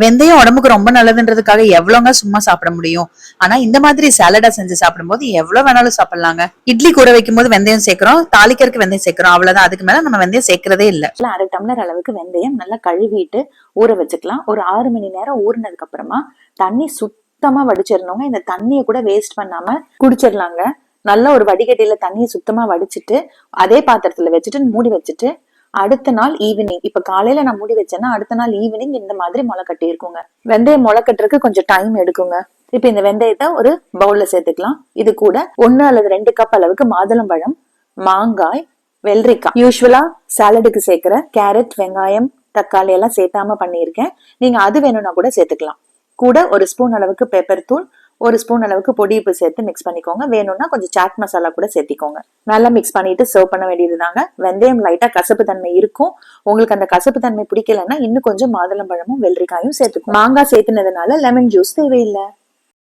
வெந்தயம் உடம்புக்கு ரொம்ப நல்லதுன்றதுக்காக எவ்வளவுங்க சும்மா சாப்பிட முடியும். ஆனா இந்த மாதிரி சாலடா செஞ்சு சாப்பிடும்போது எவ்வளவு வேணாலும் சாப்பிடலாங்க. இட்லி கூற வைக்கும் போது வெந்தயம் சேர்க்கிறோம், தாளிக்கிறதுக்கு வெந்தயம் சேர்க்கிறோம், அவ்வளவுதான். அதுக்கு மேல நம்ம வெந்தயம் சேர்க்கிறதே இல்ல. அரை டம்ளர் அளவுக்கு வெந்தயம் நல்லா கழுவிட்டு ஊற வச்சுக்கலாம். ஒரு 6 மணி நேரம் ஊறினதுக்கு அப்புறமா தண்ணி சுத்தமா வடிச்சிடணுங்க. இந்த தண்ணியை கூட வேஸ்ட் பண்ணாம குடிச்சிடலாங்க. நல்ல ஒரு வடிகட்டியில தண்ணியை சுத்தமா வடிச்சிட்டு அதே பாத்திரத்துல வச்சுட்டு மூடி வச்சுட்டு அடுத்த நாள் ஈவினிங், இப்ப காலையில நான் மூடி வச்சேன்னா அடுத்த நாள் ஈவினிங் இந்த மாதிரி முளை கட்டி இருக்குங்க. வெந்தயம் முளை கட்டுறதுக்கு கொஞ்சம் டைம் எடுக்குங்க. இப்ப இந்த வெந்தயத்தை ஒரு பவுல்ல சேர்த்துக்கலாம். இது கூட 1 அல்லது 2 கப் அளவுக்கு மாதுளம்பழம், மாங்காய், வெள்ளரிக்காய், யூஸ்வலா சாலடுக்கு சேர்க்கிற கேரட், வெங்காயம், தக்காளி எல்லாம் சேர்த்தாம பண்ணியிருக்கேன். நீங்க அது வேணும்னா கூட சேர்த்துக்கலாம். கூட 1 ஸ்பூன் அளவுக்கு பெப்பர் தூள், 1 ஸ்பூன் அளவுக்கு பொடி உப்பு சேர்த்து மிக்ஸ் பண்ணிக்கோங்க. வேணும்னா கொஞ்சம் சாட் மசாலா கூட சேர்த்திக்கோங்க. நல்லா மிக்ஸ் பண்ணிட்டு சர்வ் பண்ண வேண்டியதுதாங்க. வெந்தயம் லைட்டா கசப்பு தன்மை இருக்கும். உங்களுக்கு அந்த கசப்பு தன்மை பிடிக்கலன்னா இன்னும் கொஞ்சம் மாதுளம்பழமும் வெள்ளரிக்காயும் சேர்த்துக்கோங்க. மாங்காய் சேர்த்துனதுனால லெமன் ஜூஸ் தேவையில்லை.